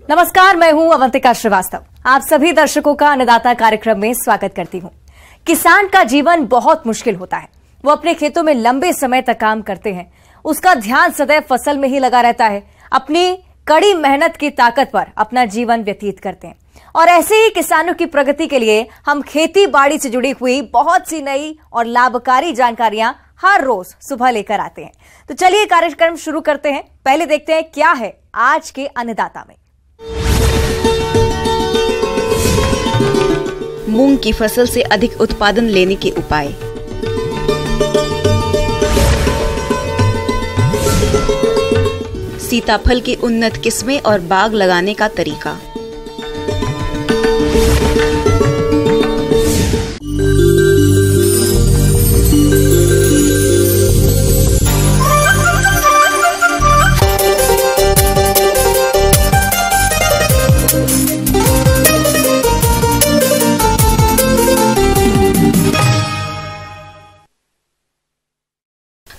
नमस्कार, मैं हूं अवंतिका श्रीवास्तव। आप सभी दर्शकों का अन्नदाता कार्यक्रम में स्वागत करती हूं। किसान का जीवन बहुत मुश्किल होता है। वो अपने खेतों में लंबे समय तक काम करते हैं। उसका ध्यान सदैव फसल में ही लगा रहता है। अपनी कड़ी मेहनत की ताकत पर अपना जीवन व्यतीत करते हैं। और ऐसे ही किसानों की प्रगति के लिए हम खेती बाड़ी से जुड़ी हुई बहुत सी नई और लाभकारी जानकारियां हर रोज सुबह लेकर आते हैं। तो चलिए कार्यक्रम शुरू करते हैं। पहले देखते हैं क्या है आज के अन्नदाता में। मूंग की फसल से अधिक उत्पादन लेने के उपाय। सीताफल की उन्नत किस्में और बाग लगाने का तरीका।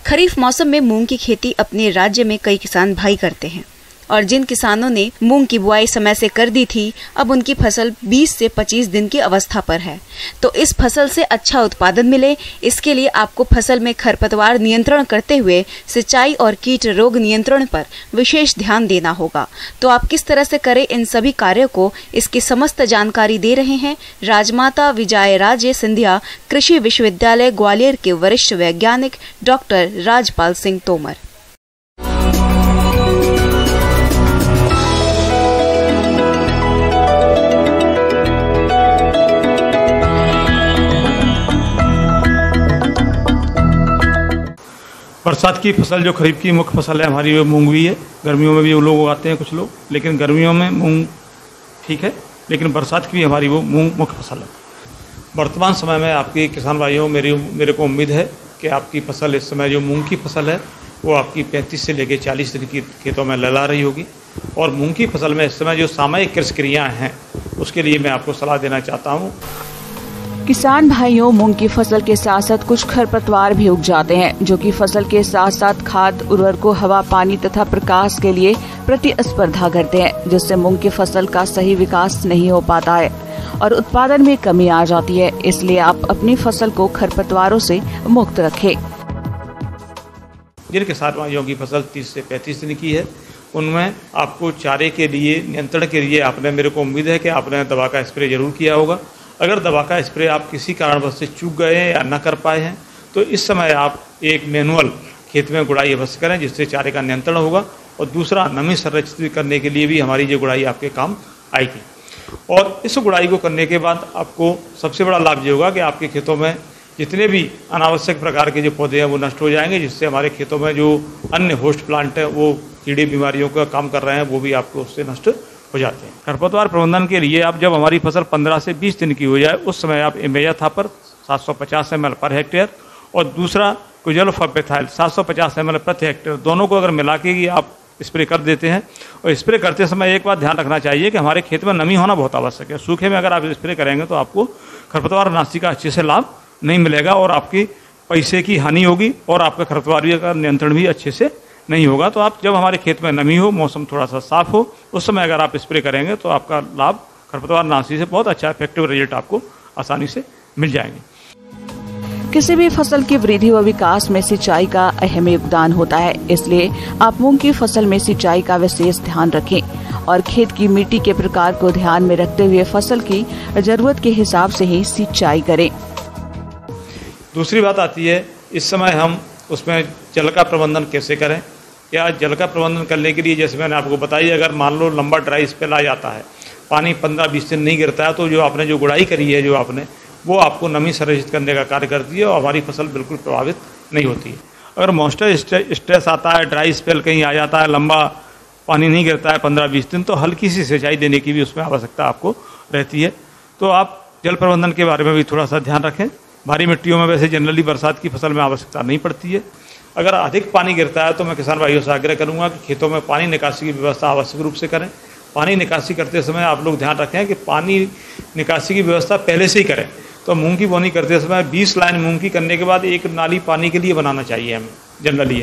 खरीफ मौसम में मूंग की खेती अपने राज्य में कई किसान भाई करते हैं और जिन किसानों ने मूंग की बुआई समय से कर दी थी, अब उनकी फसल 20 से 25 दिन की अवस्था पर है। तो इस फसल से अच्छा उत्पादन मिले, इसके लिए आपको फसल में खरपतवार नियंत्रण करते हुए सिंचाई और कीट रोग नियंत्रण पर विशेष ध्यान देना होगा। तो आप किस तरह से करें इन सभी कार्यों को, इसकी समस्त जानकारी दे रहे हैं राजमाता विजयराजे सिंधिया कृषि विश्वविद्यालय ग्वालियर के वरिष्ठ वैज्ञानिक डॉक्टर राजपाल सिंह तोमर। बरसात की फसल जो खरीफ की मुख्य फसल है हमारी, वो मूंग भी है। गर्मियों में भी वो लोग उगाते हैं कुछ लोग, लेकिन गर्मियों में मूंग ठीक है, लेकिन बरसात की भी हमारी वो मूंग मुख्य फसल है। वर्तमान समय में आपके किसान भाइयों, मेरे को उम्मीद है कि आपकी फसल इस समय जो मूंग की फसल है वो आपकी 35 से लेकर 40 दिन की खेतों में लहला रही होगी। और मूंग की फसल में इस समय जो सामयिक कृषि क्रियाएँ हैं उसके लिए मैं आपको सलाह देना चाहता हूँ। किसान भाइयों, मूंग की फसल के साथ साथ कुछ खरपतवार भी उग जाते हैं, जो कि फसल के साथ साथ खाद, उर्वरकों, हवा, पानी तथा प्रकाश के लिए प्रतिस्पर्धा करते हैं, जिससे मूंग की फसल का सही विकास नहीं हो पाता है और उत्पादन में कमी आ जाती है। इसलिए आप अपनी फसल को खरपतवारों से मुक्त रखें। जिन किसान भाइयों की फसल 30 से 35 दिन की है, उनमें आपको चारे के लिए नियंत्रण के लिए आपने, मेरे को उम्मीद है कि आपने दवा का स्प्रे जरूर किया होगा। अगर दवा का स्प्रे आप किसी कारणवश से चूक गए हैं या न कर पाए हैं तो इस समय आप एक मैनुअल खेत में गुड़ाई अवश्य करें, जिससे चारे का नियंत्रण होगा। और दूसरा, नमी संरक्षित करने के लिए भी हमारी ये गुड़ाई आपके काम आएगी। और इस गुड़ाई को करने के बाद आपको सबसे बड़ा लाभ ये होगा कि आपके खेतों में जितने भी अनावश्यक प्रकार के जो पौधे हैं वो नष्ट हो जाएंगे, जिससे हमारे खेतों में जो अन्य होस्ट प्लांट हैं वो कीड़े बीमारियों का काम कर रहे हैं वो भी आपको उससे नष्ट हो जाते हैं। खरपतवार प्रबंधन के लिए आप जब हमारी फसल 15 से 20 दिन की हो जाए उस समय आप इमेजाथापर 750 ml पर हेक्टेयर और दूसरा क्विजलोफापेथाइल 750 ml प्रति हेक्टेयर, दोनों को अगर मिला के आप स्प्रे कर देते हैं। और स्प्रे करते समय एक बात ध्यान रखना चाहिए कि हमारे खेत में नमी होना बहुत आवश्यक है। सूखे में अगर आप स्प्रे करेंगे तो आपको खरपतवार नाशी का अच्छे से लाभ नहीं मिलेगा और आपकी पैसे की हानि होगी और आपका खरपतवार का नियंत्रण भी अच्छे से नहीं होगा। तो आप जब हमारे खेत में नमी हो, मौसम थोड़ा सा साफ हो, उस समय अगर आप स्प्रे करेंगे तो आपका लाभ खरपतवार नाशी से बहुत अच्छा इफेक्टिव रिजल्ट आपको आसानी से मिल जाएंगे। किसी भी फसल की वृद्धि व विकास में सिंचाई का अहम योगदान होता है, इसलिए आप मूंग की फसल में सिंचाई का विशेष ध्यान रखें और खेत की मिट्टी के प्रकार को ध्यान में रखते हुए फसल की जरूरत के हिसाब से ही सिंचाई करें। दूसरी बात आती है, इस समय हम उसमें जल का प्रबंधन कैसे करें। या जल का प्रबंधन करने के लिए जैसे मैंने आपको बताई, अगर मान लो लंबा ड्राई स्पेल आ जाता है, पानी 15-20 दिन नहीं गिरता है, तो जो आपने जो गुड़ाई करी है वो आपको नमी संरक्षित करने का कार्य करती है और हमारी फसल बिल्कुल प्रभावित नहीं होती है। अगर मॉइस्चर स्ट्रेस आता है, ड्राई स्पेल कहीं आ जाता है, लंबा पानी नहीं गिरता है 15-20 दिन, तो हल्की सी सिंचाई देने की भी उसमें आवश्यकता आपको रहती है। तो आप जल प्रबंधन के बारे में भी थोड़ा सा ध्यान रखें। भारी मिट्टियों में वैसे जनरली बरसात की फसल में आवश्यकता नहीं पड़ती है। अगर अधिक पानी गिरता है तो मैं किसान भाइयों से आग्रह करूंगा कि खेतों में पानी निकासी की व्यवस्था आवश्यक रूप से करें। पानी निकासी करते समय आप लोग ध्यान रखें कि पानी निकासी की व्यवस्था पहले से ही करें। तो मूंग की बोनी करते समय 20 लाइन मूंग की करने के बाद एक नाली पानी के लिए बनाना चाहिए हमें जनरली।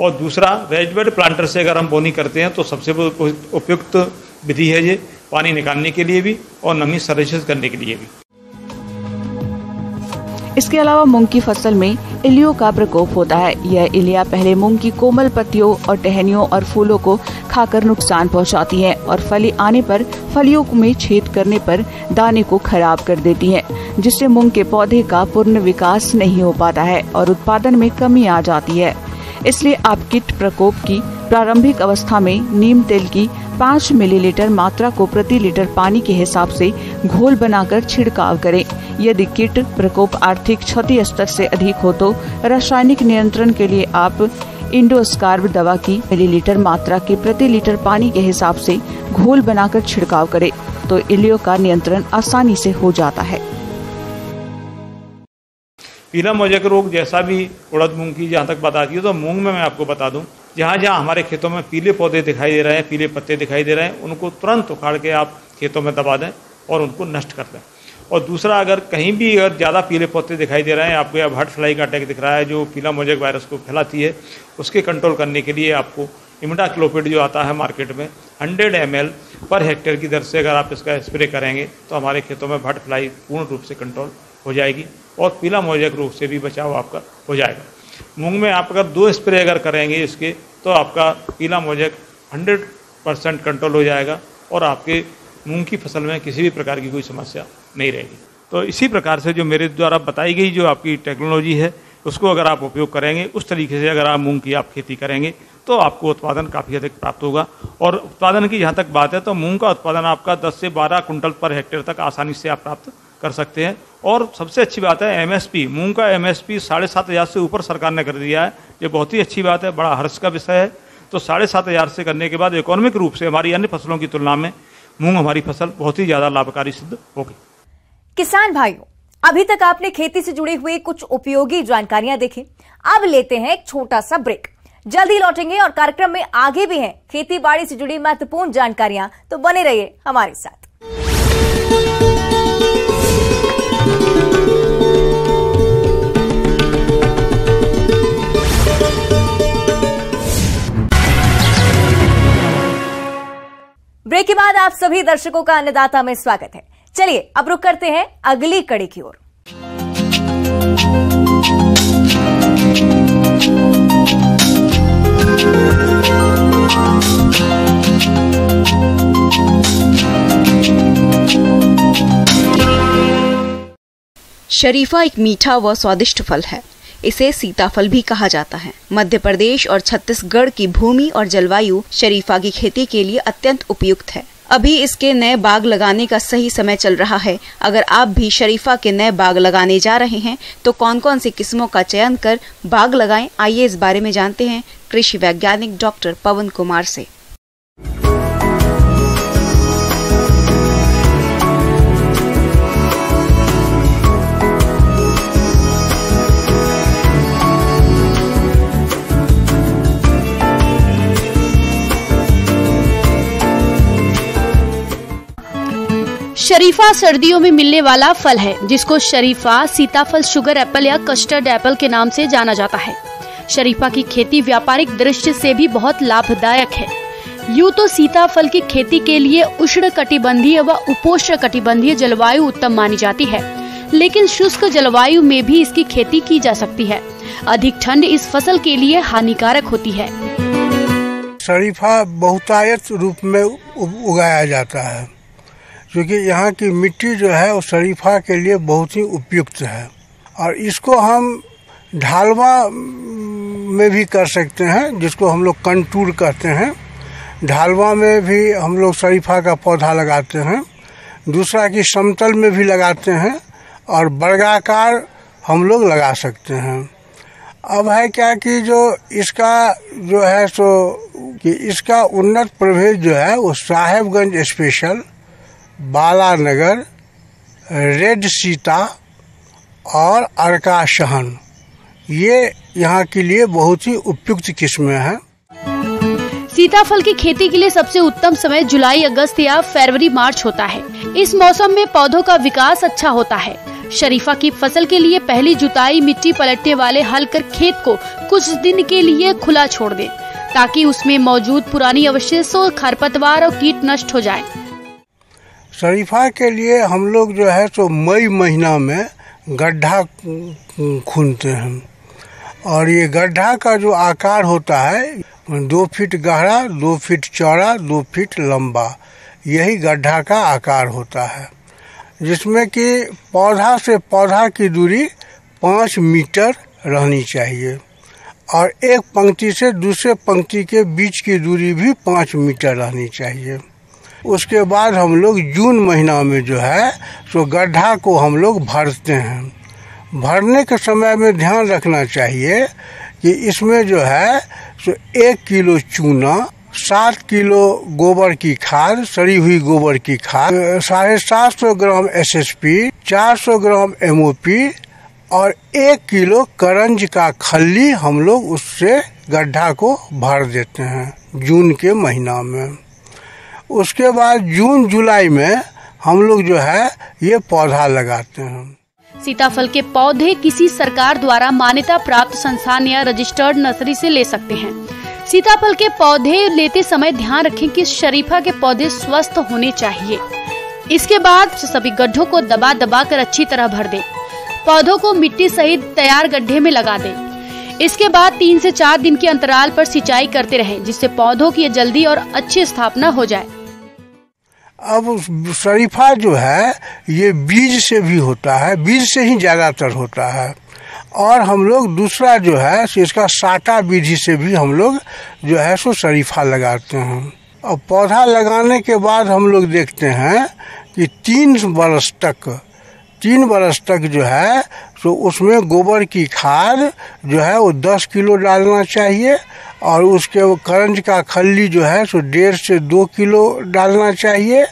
और दूसरा, रेड बेड प्लांटर से अगर हम बोनी करते हैं तो सबसे उपयुक्त विधि है ये, पानी निकालने के लिए भी और नमी संरक्षित करने के लिए भी। इसके अलावा मूंग की फसल में इलियो का प्रकोप होता है। यह इलिया पहले मूंग की कोमल पत्तियों और टहनियों और फूलों को खाकर नुकसान पहुंचाती है और फली आने पर फलियों में छेद करने पर दाने को खराब कर देती है, जिससे मूंग के पौधे का पूर्ण विकास नहीं हो पाता है और उत्पादन में कमी आ जाती है। इसलिए आप कीट प्रकोप की प्रारंभिक अवस्था में नीम तेल की 5 मिलीलीटर मात्रा को प्रति लीटर पानी के हिसाब से घोल बनाकर छिड़काव करें। यदि कीट प्रकोप आर्थिक क्षति स्तर से अधिक हो तो रासायनिक नियंत्रण के लिए आप इंडोस्कार्ब दवा की मिलीलीटर मात्रा के प्रति लीटर पानी के हिसाब से घोल बनाकर छिड़काव करें, तो इलियो का नियंत्रण आसानी से हो जाता है। पीला मोजेक रोग जैसा भी उड़द मूंग की जहाँ तक बात आती है, तो मूंग में मैं आपको बता दूं, जहाँ जहाँ हमारे खेतों में पीले पौधे दिखाई दे रहे हैं, पीले पत्ते दिखाई दे रहे हैं, उनको तुरंत उखाड़ के आप खेतों में दबा दें और उनको नष्ट कर दें। और दूसरा, अगर कहीं भी अगर ज़्यादा पीले पत्ते दिखाई दे रहे हैं, आपको या बर्ड फ्लाई का अटैक दिख रहा है जो पीला मोजेक वायरस को फैलाती है, उसके कंट्रोल करने के लिए आपको इमिडाक्लोपिड जो आता है मार्केट में 100 ml पर हेक्टेयर की दर से अगर आप इसका स्प्रे करेंगे तो हमारे खेतों में बर्ड फ्लाई पूर्ण रूप से कंट्रोल हो जाएगी और पीला मोजेक रोग से भी बचाव आपका हो जाएगा। मूंग में आप अगर 2 स्प्रे अगर करेंगे इसके, तो आपका पीला मोजेक 100% कंट्रोल हो जाएगा और आपके मूंग की फसल में किसी भी प्रकार की कोई समस्या नहीं रहेगी। तो इसी प्रकार से जो मेरे द्वारा बताई गई जो आपकी टेक्नोलॉजी है, उसको अगर आप उपयोग करेंगे, उस तरीके से अगर आप मूंग की आप खेती करेंगे तो आपको उत्पादन काफ़ी अधिक प्राप्त होगा। और उत्पादन की जहाँ तक बात है, तो मूंग का उत्पादन आपका 10 से 12 कुंटल पर हेक्टेयर तक आसानी से आप प्राप्त कर सकते हैं। और सबसे अच्छी बात है एमएसपी, मूंग का एमएसपी 7,500 से ऊपर सरकार ने कर दिया है। ये बहुत ही अच्छी बात है, बड़ा हर्ष का विषय है। तो 7,500 से करने के बाद इकोनॉमिक रूप से हमारी अन्य फसलों की तुलना में मूंग हमारी फसल बहुत ही ज़्यादा लाभकारी सिद्ध होगी। किसान भाइयों, अभी तक आपने खेती से जुड़े हुए कुछ उपयोगी जानकारियां देखी। अब लेते हैं एक छोटा सा ब्रेक, जल्दी लौटेंगे और कार्यक्रम में आगे भी हैं खेती बाड़ी से जुड़ी महत्वपूर्ण जानकारियां, तो बने रहिए हमारे साथ। ब्रेक के बाद आप सभी दर्शकों का अन्नदाता में स्वागत है। चलिए अब रुक करते हैं अगली कड़ी की ओर। शरीफा एक मीठा व स्वादिष्ट फल है। इसे सीताफल भी कहा जाता है। मध्य प्रदेश और छत्तीसगढ़ की भूमि और जलवायु शरीफा की खेती के लिए अत्यंत उपयुक्त है। अभी इसके नए बाग लगाने का सही समय चल रहा है। अगर आप भी शरीफा के नए बाग लगाने जा रहे हैं तो कौन कौन सी किस्मों का चयन कर बाग लगाएं, आइए इस बारे में जानते हैं कृषि वैज्ञानिक डॉक्टर पवन कुमार से। शरीफा सर्दियों में मिलने वाला फल है, जिसको शरीफा, सीताफल, शुगर एप्पल या कस्टर्ड एप्पल के नाम से जाना जाता है। शरीफा की खेती व्यापारिक दृष्टि से भी बहुत लाभदायक है। यूँ तो सीताफल की खेती के लिए उष्ण कटिबंधीय व उपोष्ण कटिबंधीय जलवायु उत्तम मानी जाती है, लेकिन शुष्क जलवायु में भी इसकी खेती की जा सकती है। अधिक ठंड इस फसल के लिए हानिकारक होती है। शरीफा बहुतायत रूप में उगाया जाता है, क्योंकि यहाँ की मिट्टी जो है वो शरीफा के लिए बहुत ही उपयुक्त है। और इसको हम ढालवा में भी कर सकते हैं, जिसको हम लोग कंटूर कहते हैं। ढालवा में भी हम लोग शरीफा का पौधा लगाते हैं। दूसरा कि समतल में भी लगाते हैं और वर्गाकार हम लोग लगा सकते हैं। अब है क्या कि जो इसका जो है सो कि इसका उन्नत प्रभेद जो है वो साहेबगंज स्पेशल, बालानगर, रेड सीता और अर्का शहन, ये यहाँ के लिए बहुत ही उपयुक्त किस्में हैं। सीताफल की खेती के लिए सबसे उत्तम समय जुलाई, अगस्त या फरवरी, मार्च होता है। इस मौसम में पौधों का विकास अच्छा होता है। शरीफा की फसल के लिए पहली जुताई मिट्टी पलटने वाले हल कर खेत को कुछ दिन के लिए खुला छोड़ दें। ताकि उसमें मौजूद पुरानी अवशेषों, खरपतवार और कीट नष्ट हो जाए। शरीफा के लिए हम लोग जो है तो मई महीना में गड्ढा खूनते हैं, और ये गड्ढा का जो आकार होता है 2 फीट गहरा, 2 फीट चौड़ा, 2 फीट लंबा, यही गड्ढा का आकार होता है, जिसमें कि पौधा से पौधा की दूरी 5 मीटर रहनी चाहिए और एक पंक्ति से दूसरे पंक्ति के बीच की दूरी भी 5 मीटर रहनी चाहिए। उसके बाद हम लोग जून महीना में जो है तो गड्ढा को हम लोग भरते हैं। भरने के समय में ध्यान रखना चाहिए कि इसमें जो है तो 1 किलो चूना, 7 किलो गोबर की खाद, सड़ी हुई गोबर की खाद, 750 ग्राम SSP, 400 ग्राम MOP और 1 किलो करंज का खल्ली हम लोग उससे गड्ढा को भर देते हैं जून के महीना में। उसके बाद जून जुलाई में हम लोग जो है ये पौधा लगाते हैं। सीताफल के पौधे किसी सरकार द्वारा मान्यता प्राप्त संस्थान या रजिस्टर्ड नर्सरी से ले सकते हैं। सीताफल के पौधे लेते समय ध्यान रखें कि शरीफा के पौधे स्वस्थ होने चाहिए। इसके बाद सभी गड्ढों को दबा दबा कर अच्छी तरह भर दें। पौधों को मिट्टी सहित तैयार गड्ढे में लगा दें। इसके बाद 3 से 4 दिन के अंतराल पर सिंचाई करते रहें, जिससे पौधों की जल्दी और अच्छी स्थापना हो जाए। अब शरीफा जो है ये बीज से भी होता है, बीज से ही ज़्यादातर होता है, और हम लोग दूसरा जो है इसका साटा विधि से भी हम लोग जो है सो शरीफा लगाते हैं। अब पौधा लगाने के बाद हम लोग देखते हैं कि 3 बरस तक जो है तो उसमें गोबर की खाद जो है वो 10 किलो डालना चाहिए, और उसके करंज का खल्ली जो है सो 1.5 से 2 किलो डालना चाहिए।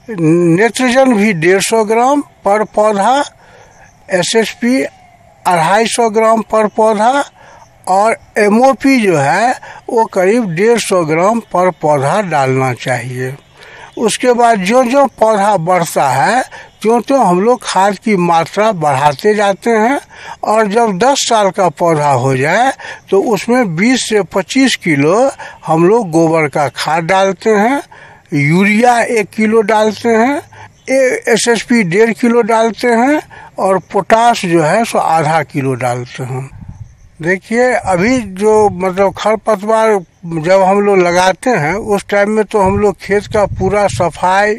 नाइट्रोजन भी 150 ग्राम पर पौधा, SSP 250 ग्राम पर पौधा, और MOP जो है वो करीब 150 ग्राम पर पौधा डालना चाहिए। उसके बाद जो पौधा बढ़ता है त्यों हम लोग खाद की मात्रा बढ़ाते जाते हैं, और जब 10 साल का पौधा हो जाए तो उसमें 20 से 25 किलो हम लोग गोबर का खाद डालते हैं, यूरिया 1 किलो डालते हैं, SSP 1.5 किलो डालते हैं, और पोटाश जो है सो आधा किलो डालते हैं। देखिए अभी जो मतलब खरपतवार जब हम लोग लगाते हैं उस टाइम में तो हम लोग खेत का पूरा सफाई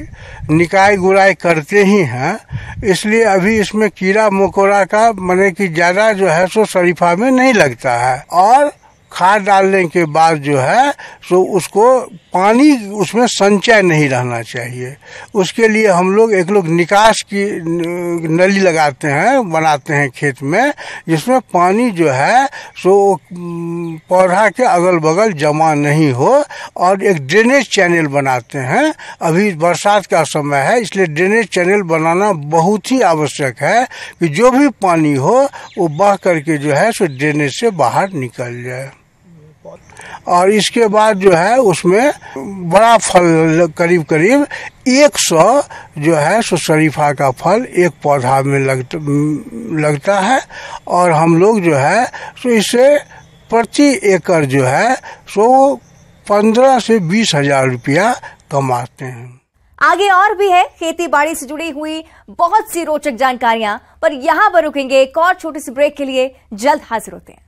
निकाई गुड़ाई करते ही हैं, इसलिए अभी इसमें कीड़ा मकोड़ा का माने कि ज़्यादा जो है सो शरीफा में नहीं लगता है। और खाद डालने के बाद जो है तो उसको पानी उसमें संचय नहीं रहना चाहिए। उसके लिए हम लोग निकास की नली लगाते हैं, बनाते हैं खेत में, जिसमें पानी जो है सो पौधा के अगल बगल जमा नहीं हो, और एक ड्रेनेज चैनल बनाते हैं। अभी बरसात का समय है इसलिए ड्रेनेज चैनल बनाना बहुत ही आवश्यक है कि जो भी पानी हो वो बह करके जो है सो ड्रेनेज से बाहर निकल जाए। और इसके बाद जो है उसमें बड़ा फल करीब 100 जो है सो शरीफा का फल एक पौधा में लगता है, और हम लोग जो है सो इसे प्रति एकड़ जो है सो 15 से 20 हजार रुपया कमाते हैं। आगे और भी है खेती बाड़ी से जुड़ी हुई बहुत सी रोचक जानकारियां, पर यहां पर रुकेंगे एक और छोटे से ब्रेक के लिए। जल्द हाजिर होते हैं।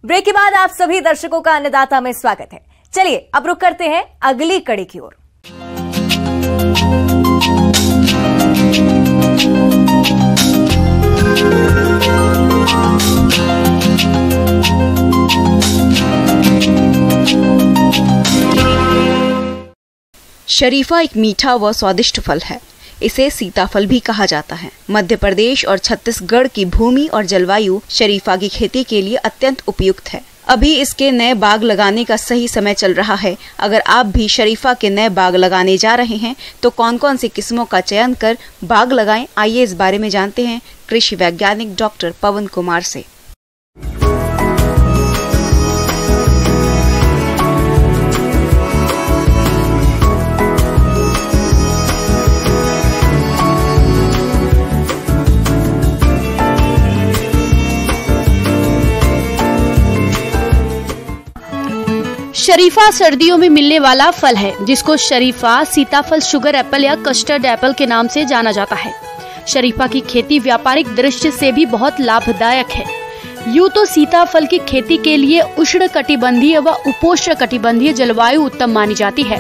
ब्रेक के बाद आप सभी दर्शकों का अन्नदाता में स्वागत है। चलिए अब रुक करते हैं अगली कड़ी की ओर। शरीफा एक मीठा व स्वादिष्ट फल है। इसे सीताफल भी कहा जाता है। मध्य प्रदेश और छत्तीसगढ़ की भूमि और जलवायु शरीफा की खेती के लिए अत्यंत उपयुक्त है। अभी इसके नए बाग लगाने का सही समय चल रहा है। अगर आप भी शरीफा के नए बाग लगाने जा रहे हैं तो कौन कौन सी किस्मों का चयन कर बाग लगाएं, आइए इस बारे में जानते हैं कृषि वैज्ञानिक डॉक्टर पवन कुमार से। शरीफा सर्दियों में मिलने वाला फल है, जिसको शरीफा, सीताफल, शुगर एप्पल या कस्टर्ड एप्पल के नाम से जाना जाता है। शरीफा की खेती व्यापारिक दृष्टि से भी बहुत लाभदायक है। यूँ तो सीताफल की खेती के लिए उष्णकटिबंधीय व उपोष्णकटिबंधीय जलवायु उत्तम मानी जाती है,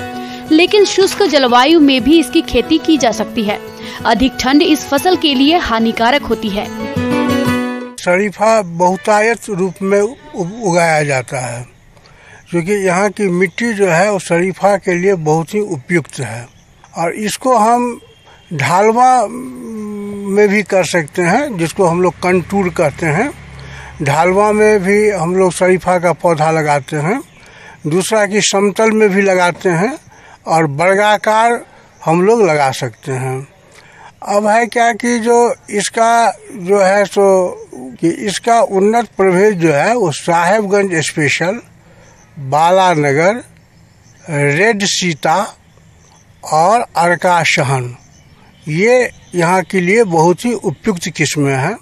लेकिन शुष्क जलवायु में भी इसकी खेती की जा सकती है। अधिक ठंड इस फसल के लिए हानिकारक होती है। शरीफा बहुतायत रूप में उगाया जाता है, क्योंकि यहाँ की मिट्टी जो है वो शरीफा के लिए बहुत ही उपयुक्त है। और इसको हम ढालवा में भी कर सकते हैं, जिसको हम लोग कंटूर कहते हैं। ढालवा में भी हम लोग शरीफा का पौधा लगाते हैं। दूसरा कि समतल में भी लगाते हैं और वर्गाकार हम लोग लगा सकते हैं। अब है क्या कि जो इसका जो है सो कि इसका उन्नत प्रभेद जो है वो साहेबगंज स्पेशल, बालानगर, रेड सीता और अर्का शहन, ये यहाँ के लिए बहुत ही उपयुक्त किस्में हैं।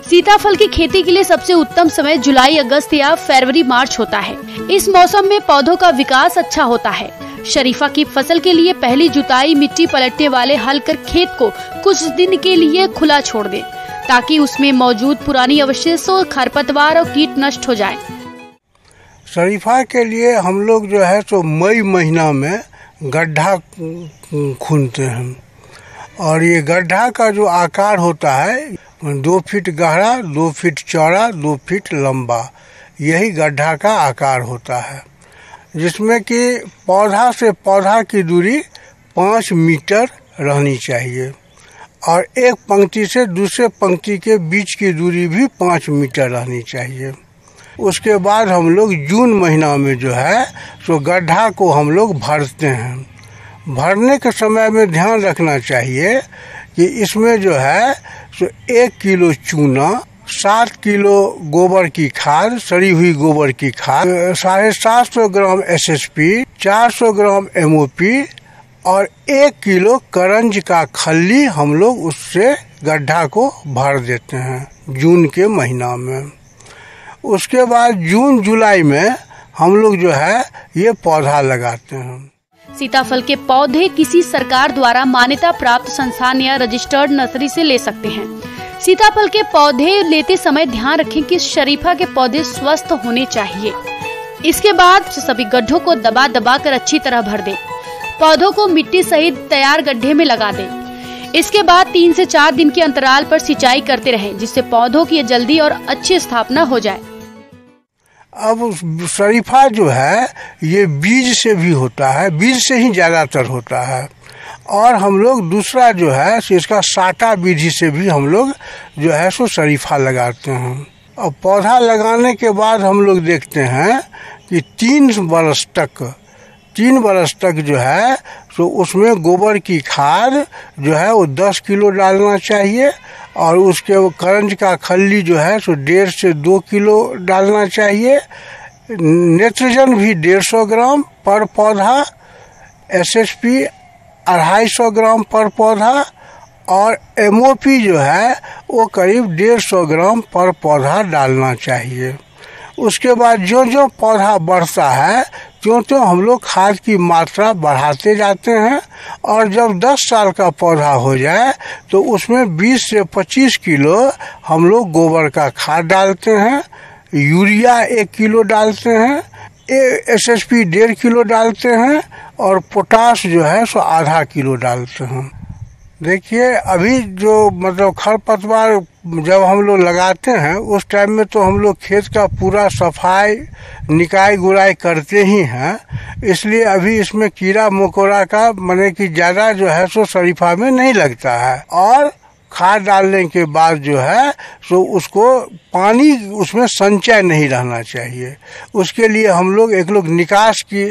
सीताफल की खेती के लिए सबसे उत्तम समय जुलाई, अगस्त या फरवरी, मार्च होता है। इस मौसम में पौधों का विकास अच्छा होता है। शरीफा की फसल के लिए पहली जुताई मिट्टी पलटने वाले हल कर खेत को कुछ दिन के लिए खुला छोड़ दें, ताकि उसमें मौजूद पुरानी अवशेषों, खरपतवार और कीट नष्ट हो जाए। शरीफा के लिए हम लोग जो है तो मई महीना में गड्ढा खूनते हैं, और ये गड्ढा का जो आकार होता है 2 फीट गहरा, 2 फीट चौड़ा, 2 फीट लंबा, यही गड्ढा का आकार होता है, जिसमें कि पौधा से पौधा की दूरी 5 मीटर रहनी चाहिए और एक पंक्ति से दूसरे पंक्ति के बीच की दूरी भी 5 मीटर रहनी चाहिए। उसके बाद हम लोग जून महीना में जो है तो गड्ढा को हम लोग भरते हैं। भरने के समय में ध्यान रखना चाहिए कि इसमें जो है तो 1 किलो चूना, 7 किलो गोबर की खाद, सड़ी हुई गोबर की खाद, 750 ग्राम SSP, 400 ग्राम MOP और 1 किलो करंज का खल्ली हम लोग उससे गड्ढा को भर देते हैं जून के महीना में। उसके बाद जून जुलाई में हम लोग जो है ये पौधा लगाते हैं। सीताफल के पौधे किसी सरकार द्वारा मान्यता प्राप्त संस्थान या रजिस्टर्ड नर्सरी से ले सकते हैं। सीताफल के पौधे लेते समय ध्यान रखें कि शरीफा के पौधे स्वस्थ होने चाहिए। इसके बाद सभी गड्ढों को दबा दबा कर अच्छी तरह भर दें। पौधों को मिट्टी सहित तैयार गड्ढे में लगा दें। इसके बाद 3 से 4 दिन के अंतराल पर सिंचाई करते रहें, जिससे पौधों की जल्दी और अच्छी स्थापना हो जाए। अब शरीफा जो है ये बीज से भी होता है, बीज से ही ज़्यादातर होता है, और हम लोग दूसरा जो है इसका साटा विधि से भी हम लोग जो है सो शरीफा लगाते हैं। और पौधा लगाने के बाद हम लोग देखते हैं कि 3 बरस तक जो है तो उसमें गोबर की खाद जो है वो 10 किलो डालना चाहिए, और उसके करंज का खल्ली जो है तो 1.5 से 2 किलो डालना चाहिए। नाइट्रोजन भी 150 ग्राम पर पौधा, SSP 250 ग्राम पर पौधा, और MOP जो है वो करीब 150 ग्राम पर पौधा डालना चाहिए। उसके बाद जो जो पौधा बढ़ता है त्यों हम लोग खाद की मात्रा बढ़ाते जाते हैं, और जब 10 साल का पौधा हो जाए तो उसमें 20 से 25 किलो हम लोग गोबर का खाद डालते हैं, यूरिया 1 किलो डालते हैं, SSP 1.5 किलो डालते हैं, और पोटाश जो है सो आधा किलो डालते हैं। देखिए अभी जो मतलब खरपतवार जब हम लोग लगाते हैं उस टाइम में तो हम लोग खेत का पूरा सफाई निकाय गुड़ाई करते ही हैं, इसलिए अभी इसमें कीड़ा मकोड़ा का माने कि ज़्यादा जो है सो शरीफा में नहीं लगता है। और खाद डालने के बाद जो है तो उसको पानी उसमें संचय नहीं रहना चाहिए। उसके लिए हम लोग एक निकास की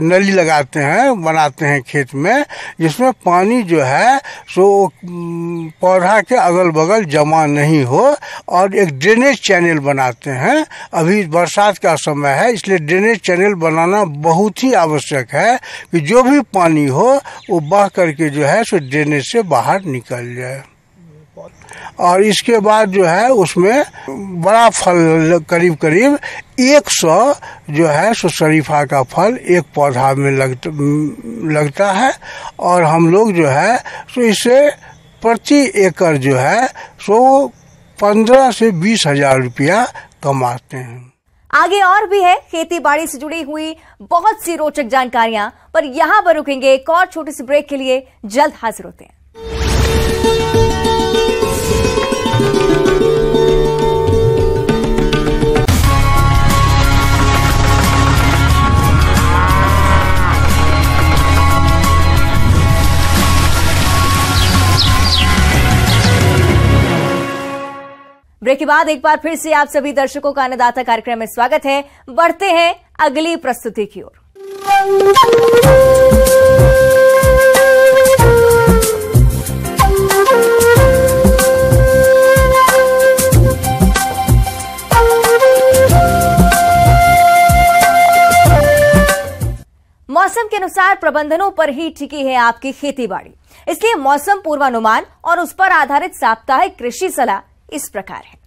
नली लगाते हैं, बनाते हैं खेत में, जिसमें पानी जो है सो पौधा के अगल बगल जमा नहीं हो, और एक ड्रेनेज चैनल बनाते हैं। अभी बरसात का समय है, इसलिए ड्रेनेज चैनल बनाना बहुत ही आवश्यक है कि जो भी पानी हो वो बह करके जो है सो ड्रेनेज से बाहर निकल जाए। और इसके बाद जो है उसमें बड़ा फल करीब करीब 100 जो है सो शरीफा का फल एक पौधा में लगता है। और हम लोग जो है सो इसे प्रति एकड़ जो है सो 15 से 20 हजार रुपया कमाते हैं। आगे और भी है खेती बाड़ी से जुड़ी हुई बहुत सी रोचक जानकारियां, पर यहां पर रुकेंगे एक और छोटे से ब्रेक के लिए। जल्द हाजिर होते हैं। ब्रेक के बाद एक बार फिर से आप सभी दर्शकों का अन्नदाता कार्यक्रम में स्वागत है। बढ़ते हैं अगली प्रस्तुति की ओर। मौसम के अनुसार प्रबंधनों पर ही टिकी है आपकी खेती बाड़ी, इसलिए मौसम पूर्वानुमान और उस पर आधारित साप्ताहिक कृषि सलाह इस प्रकार है।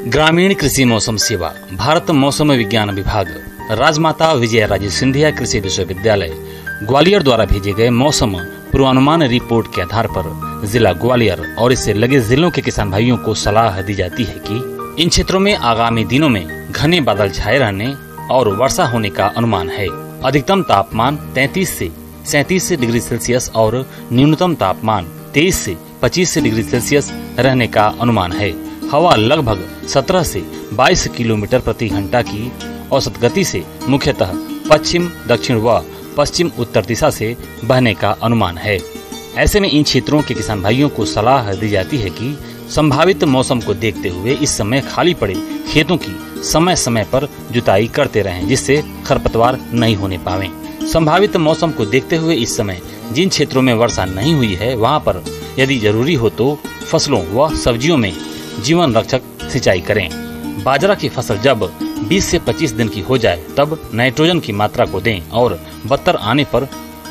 ग्रामीण कृषि मौसम सेवा, भारत मौसम विज्ञान विभाग, राजमाता विजय राजे सिंधिया कृषि विश्वविद्यालय ग्वालियर द्वारा भेजे गए मौसम पूर्वानुमान रिपोर्ट के आधार पर जिला ग्वालियर और इससे लगे जिलों के किसान भाइयों को सलाह दी जाती है कि इन क्षेत्रों में आगामी दिनों में घने बादल छाए रहने और वर्षा होने का अनुमान है। अधिकतम तापमान 33 से 37 डिग्री सेल्सियस और न्यूनतम तापमान 23 से 25 डिग्री सेल्सियस रहने का अनुमान है। हवा लगभग 17 से 22 किलोमीटर प्रति घंटा की औसत गति से मुख्यतः पश्चिम दक्षिण व पश्चिम उत्तर दिशा से बहने का अनुमान है। ऐसे में इन क्षेत्रों के किसान भाइयों को सलाह दी जाती है कि संभावित मौसम को देखते हुए इस समय खाली पड़े खेतों की समय समय पर जुताई करते रहें, जिससे खरपतवार नहीं होने पावे। संभावित मौसम को देखते हुए इस समय जिन क्षेत्रों में वर्षा नहीं हुई है वहां पर यदि जरूरी हो तो फसलों व सब्जियों में जीवन रक्षक सिंचाई करें। बाजरा की फसल जब 20 से 25 दिन की हो जाए तब नाइट्रोजन की मात्रा को दें और बत्तर आने पर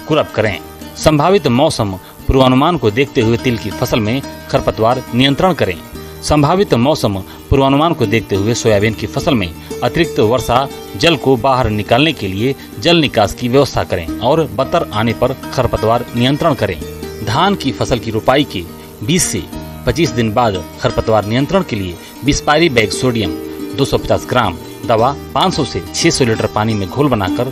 कुरप करें। संभावित मौसम पूर्वानुमान को देखते हुए तिल की फसल में खरपतवार नियंत्रण करें। संभावित मौसम पूर्वानुमान को देखते हुए सोयाबीन की फसल में अतिरिक्त वर्षा जल को बाहर निकालने के लिए जल निकास की व्यवस्था करें और बत्तर आने पर खरपतवार नियंत्रण करें। धान की फसल की रोपाई के 20 से 25 दिन बाद खरपतवार नियंत्रण के लिए बिस्पायरी बैग सोडियम 250 ग्राम दवा 500 से 600 लीटर पानी में घोल बनाकर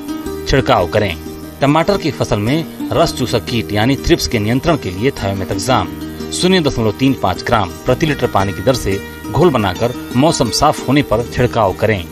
छिड़काव करें। टमाटर की फसल में रस चूसक कीट यानी थ्रिप्स के नियंत्रण के लिए थायोमेथाक्साम 0.35 ग्राम प्रति लीटर पानी की दर से घोल बनाकर मौसम साफ होने पर छिड़काव करें।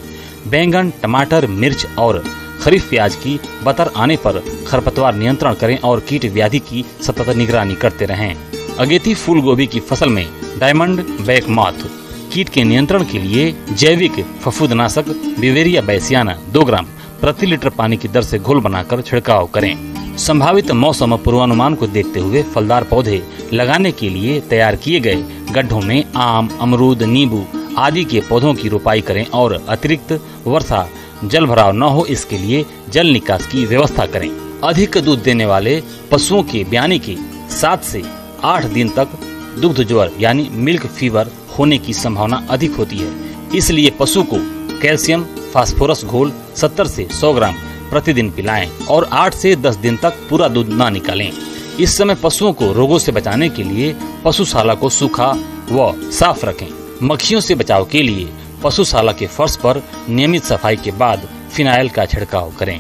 बैंगन, टमाटर, मिर्च और खरीफ प्याज की बतर आने पर खरपतवार नियंत्रण करें और कीट व्याधि की सतत निगरानी करते रहें। अगेती फूल गोभी की फसल में डायमंड बैक मॉथ कीट के नियंत्रण के लिए जैविक फफूंदनाशक बिवेरिया बैसियाना 2 ग्राम प्रति लीटर पानी की दर से घोल बनाकर छिड़काव करें। संभावित मौसम पूर्वानुमान को देखते हुए फलदार पौधे लगाने के लिए तैयार किए गए गड्ढों में आम, अमरूद, नींबू आदि के पौधों की रोपाई करें और अतिरिक्त वर्षा जल भराव न हो इसके लिए जल निकास की व्यवस्था करें। अधिक दूध देने वाले पशुओं के ब्याने के 7 से 8 दिन तक दुग्ध ज्वर यानी मिल्क फीवर होने की संभावना अधिक होती है, इसलिए पशु को कैल्शियम फास्फोरस घोल 70 से 100 ग्राम प्रतिदिन पिलाएं और 8 से 10 दिन तक पूरा दूध न निकालें। इस समय पशुओं को रोगों से बचाने के लिए पशुशाला को सूखा व साफ रखें। मक्खियों से बचाव के लिए पशुशाला के फर्श पर नियमित सफाई के बाद फिनाइल का छिड़काव करें।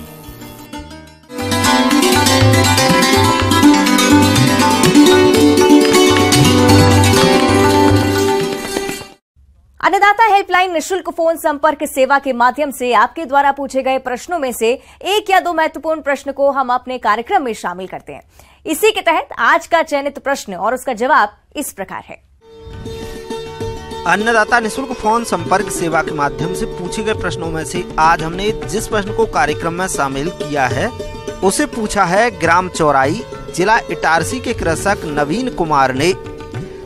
अन्नदाता हेल्पलाइन निशुल्क फोन संपर्क सेवा के माध्यम से आपके द्वारा पूछे गए प्रश्नों में से 1 या 2 महत्वपूर्ण प्रश्न को हम अपने कार्यक्रम में शामिल करते हैं। इसी के तहत आज का चयनित प्रश्न और उसका जवाब इस प्रकार है। अन्नदाता निशुल्क फोन संपर्क सेवा के माध्यम से पूछे गए प्रश्नों में से आज हमने जिस प्रश्न को कार्यक्रम में शामिल किया है उसे पूछा है ग्राम चौराई, जिला इटारसी के कृषक नवीन कुमार ने।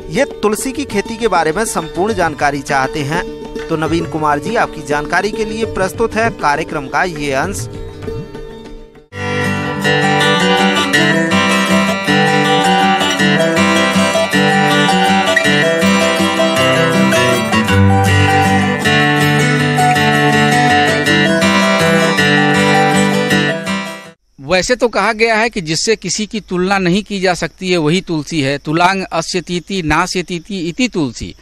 ये तुलसी की खेती के बारे में संपूर्ण जानकारी चाहते हैं तो नवीन कुमार जी आपकी जानकारी के लिए प्रस्तुत है कार्यक्रम का ये अंश। वैसे तो कहा गया है कि जिससे किसी की तुलना नहीं की जा सकती है वही तुलसी है। तुलांग अस्यतीति नास्यतीति इति तुलसी,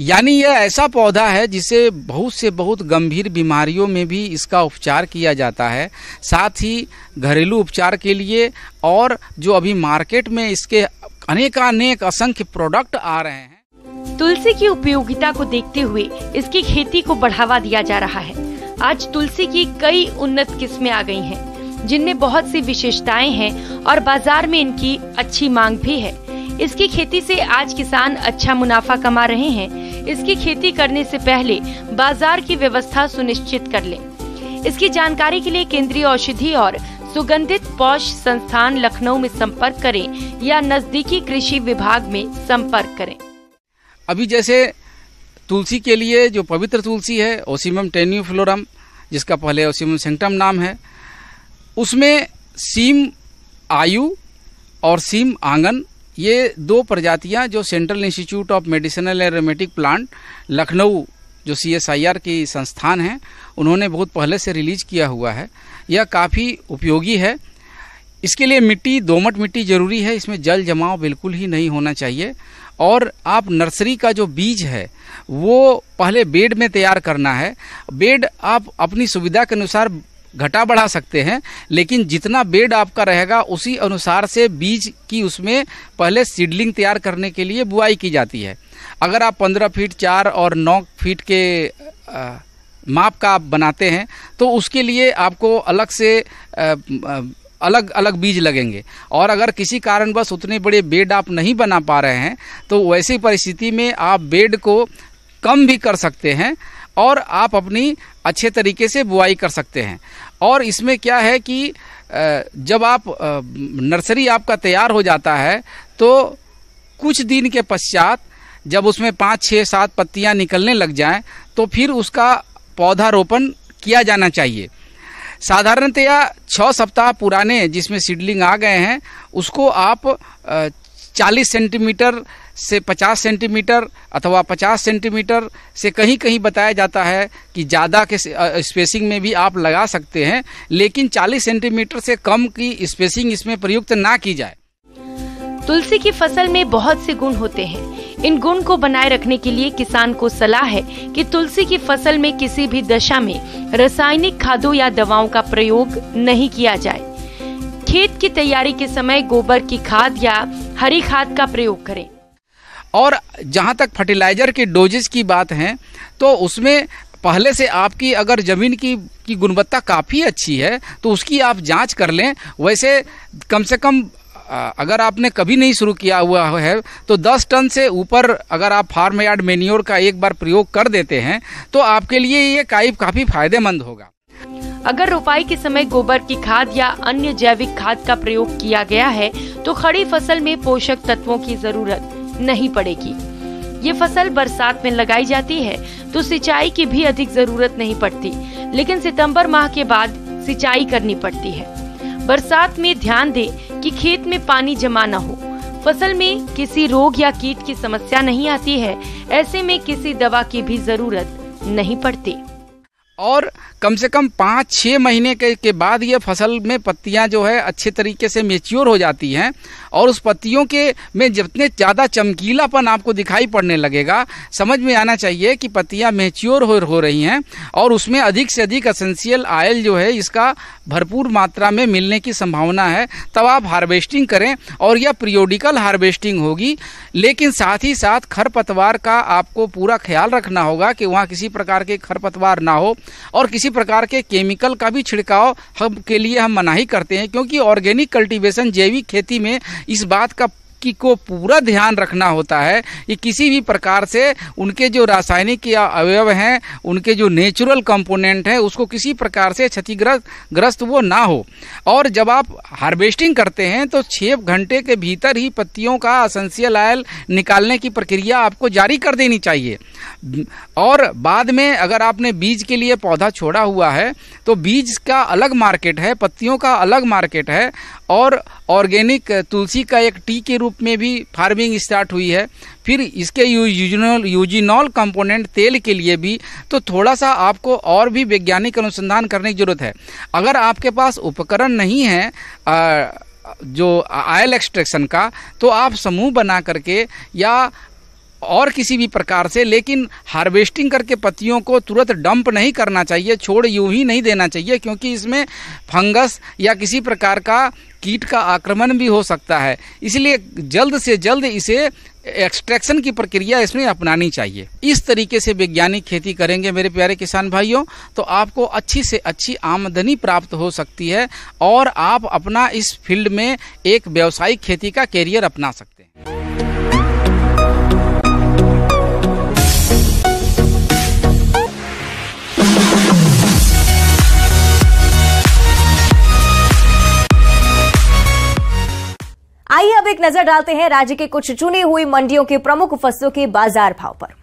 यानी यह ऐसा पौधा है जिसे बहुत से बहुत गंभीर बीमारियों में भी इसका उपचार किया जाता है। साथ ही घरेलू उपचार के लिए और जो अभी मार्केट में इसके अनेक असंख्य प्रोडक्ट आ रहे हैं। तुलसी की उपयोगिता को देखते हुए इसकी खेती को बढ़ावा दिया जा रहा है। आज तुलसी की कई उन्नत किस्में आ गई हैं, जिनमें बहुत सी विशेषताएं हैं और बाजार में इनकी अच्छी मांग भी है। इसकी खेती से आज किसान अच्छा मुनाफा कमा रहे हैं। इसकी खेती करने से पहले बाजार की व्यवस्था सुनिश्चित कर लें। इसकी जानकारी के लिए केंद्रीय औषधि और सुगंधित पौष संस्थान लखनऊ में संपर्क करें या नजदीकी कृषि विभाग में संपर्क करें। अभी जैसे तुलसी के लिए जो पवित्र तुलसी है ओसिमम टेन्यूफ्लोरम, जिसका पहले ओसिमम सेंक्टम नाम है, उसमें सीम आयु और सीम आंगन, ये दो प्रजातियां जो central institute of medicinal and aromatic plant Lucknow जो CSIR की संस्थान है उन्होंने बहुत पहले से रिलीज किया हुआ है। यह काफ़ी उपयोगी है। इसके लिए मिट्टी दोमट मिट्टी जरूरी है, इसमें जल जमाव बिल्कुल ही नहीं होना चाहिए। और आप नर्सरी का जो बीज है वो पहले बेड में तैयार करना है। बेड आप अपनी सुविधा के अनुसार घटा बढ़ा सकते हैं, लेकिन जितना बेड आपका रहेगा उसी अनुसार से बीज की उसमें पहले सीडलिंग तैयार करने के लिए बुआई की जाती है। अगर आप 15 फीट 4 और 9 फीट के माप का आप बनाते हैं तो उसके लिए आपको अलग से अलग अलग बीज लगेंगे। और अगर किसी कारणवश उतने बड़े बेड आप नहीं बना पा रहे हैं तो वैसी परिस्थिति में आप बेड को कम भी कर सकते हैं और आप अपनी अच्छे तरीके से बुआई कर सकते हैं। और इसमें क्या है कि जब आप नर्सरी आपका तैयार हो जाता है तो कुछ दिन के पश्चात जब उसमें 5, 6, 7 पत्तियां निकलने लग जाएं तो फिर उसका पौधारोपण किया जाना चाहिए। साधारणतया 6 सप्ताह पुराने जिसमें सीडलिंग आ गए हैं उसको आप 40 सेंटीमीटर से 50 सेंटीमीटर अथवा 50 सेंटीमीटर से कहीं कहीं बताया जाता है कि ज़्यादा के स्पेसिंग में भी आप लगा सकते हैं, लेकिन 40 सेंटीमीटर से कम की स्पेसिंग इसमें प्रयुक्त ना की जाए। तुलसी की फसल में बहुत से गुण होते हैं। इन गुण को बनाए रखने के लिए किसान को सलाह है कि तुलसी की फसल में किसी भी दशा में रासायनिक खादों या दवाओं का प्रयोग नहीं किया जाए। खेत की तैयारी के समय गोबर की खाद या हरी खाद का प्रयोग करें। और जहाँ तक फर्टिलाइजर के डोजेस की बात है तो उसमें पहले से आपकी अगर ज़मीन की गुणवत्ता काफ़ी अच्छी है तो उसकी आप जांच कर लें। वैसे कम से कम अगर आपने कभी नहीं शुरू किया हुआ है तो 10 टन से ऊपर अगर आप फार्म यार्ड मैन्योर का एक बार प्रयोग कर देते हैं तो आपके लिए ये काफ़ी फायदेमंद होगा। अगर रोपाई के समय गोबर की खाद या अन्य जैविक खाद का प्रयोग किया गया है तो खड़ी फसल में पोषक तत्वों की जरूरत नहीं पड़ेगी। ये फसल बरसात में लगाई जाती है तो सिंचाई की भी अधिक जरूरत नहीं पड़ती, लेकिन सितंबर माह के बाद सिंचाई करनी पड़ती है। बरसात में ध्यान दें कि खेत में पानी जमा न हो। फसल में किसी रोग या कीट की समस्या नहीं आती है, ऐसे में किसी दवा की भी जरूरत नहीं पड़ती। और कम से कम 5-6 महीने के बाद ये फसल में पत्तियां जो है अच्छे तरीके से मैच्योर हो जाती हैं और उस पत्तियों के में जितने ज़्यादा चमकीलापन आपको दिखाई पड़ने लगेगा, समझ में आना चाहिए कि पत्तियां मैच्योर हो रही हैं और उसमें अधिक से अधिक एसेंशियल ऑयल जो है इसका भरपूर मात्रा में मिलने की संभावना है। तब आप हार्वेस्टिंग करें और यह पीरियोडिकल हार्वेस्टिंग होगी, लेकिन साथ ही साथ खरपतवार का आपको पूरा ख्याल रखना होगा कि वहाँ किसी प्रकार के खरपतवार ना हो और किसी प्रकार के केमिकल का भी छिड़काव के लिए हम मनाही करते हैं, क्योंकि ऑर्गेनिक कल्टीवेशन जैविक खेती में इस बात का को पूरा ध्यान रखना होता है कि किसी भी प्रकार से उनके जो रासायनिक या अवयव हैं, उनके जो नेचुरल कंपोनेंट है, उसको किसी प्रकार से क्षतिग्रस्त वो ना हो। और जब आप हार्वेस्टिंग करते हैं तो 6 घंटे के भीतर ही पत्तियों का एसेंशियल ऑयल निकालने की प्रक्रिया आपको जारी कर देनी चाहिए। और बाद में अगर आपने बीज के लिए पौधा छोड़ा हुआ है तो बीज का अलग मार्केट है, पत्तियों का अलग मार्केट है। और ऑर्गेनिक तुलसी का एक टी के रूप में भी फार्मिंग स्टार्ट हुई है। फिर इसके यूजिनॉल कंपोनेंट तेल के लिए भी तो थोड़ा सा आपको और भी वैज्ञानिक अनुसंधान करने की जरूरत है। अगर आपके पास उपकरण नहीं है जो ऑयल एक्सट्रैक्शन का, तो आप समूह बना करके या और किसी भी प्रकार से, लेकिन हार्वेस्टिंग करके पत्तियों को तुरंत डंप नहीं करना चाहिए, छोड़ यूं ही नहीं देना चाहिए, क्योंकि इसमें फंगस या किसी प्रकार का कीट का आक्रमण भी हो सकता है। इसलिए जल्द से जल्द इसे एक्सट्रैक्शन की प्रक्रिया इसमें अपनानी चाहिए। इस तरीके से वैज्ञानिक खेती करेंगे मेरे प्यारे किसान भाइयों, तो आपको अच्छी से अच्छी आमदनी प्राप्त हो सकती है और आप अपना इस फील्ड में एक व्यावसायिक खेती का कैरियर अपना सकते हैं। आइए अब एक नजर डालते हैं राज्य के कुछ चुनी हुई मंडियों के प्रमुख फसलों के बाजार भाव पर।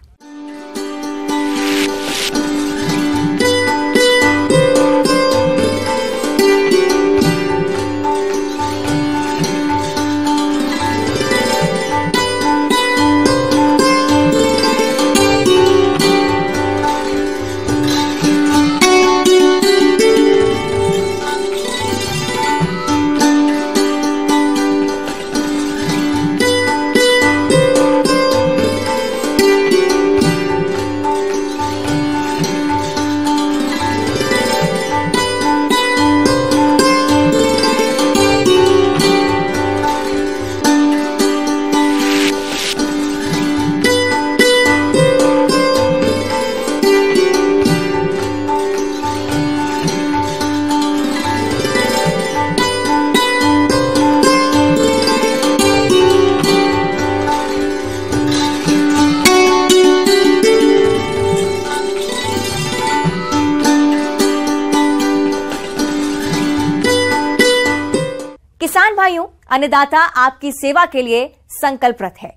किसान भाइयों, अन्नदाता आपकी सेवा के लिए संकल्परत है।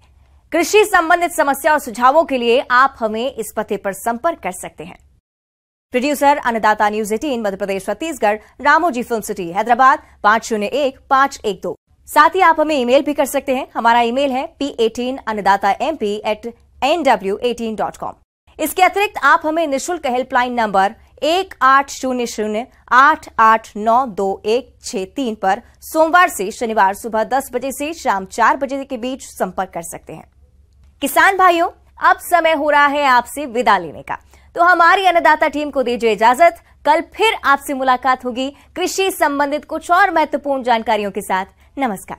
कृषि संबंधित समस्या और सुझावों के लिए आप हमें इस पते पर संपर्क कर सकते हैं। प्रोड्यूसर अन्नदाता news 18 Madhya Pradesh Chhattisgarh, Ramoji film city, Hyderabad 501512। साथ ही आप हमें ईमेल भी कर सकते हैं। हमारा ईमेल है p18annadatamp@nw18.com। इसके अतिरिक्त आप हमें निःशुल्क हेल्पलाइन नंबर 1800-889-2163 पर सोमवार से शनिवार सुबह 10 बजे से शाम 4 बजे के बीच संपर्क कर सकते हैं। किसान भाइयों, अब समय हो रहा है आपसे विदा लेने का, तो हमारी अन्नदाता टीम को दीजिए इजाजत। कल फिर आपसे मुलाकात होगी कृषि संबंधित कुछ और महत्वपूर्ण जानकारियों के साथ। नमस्कार।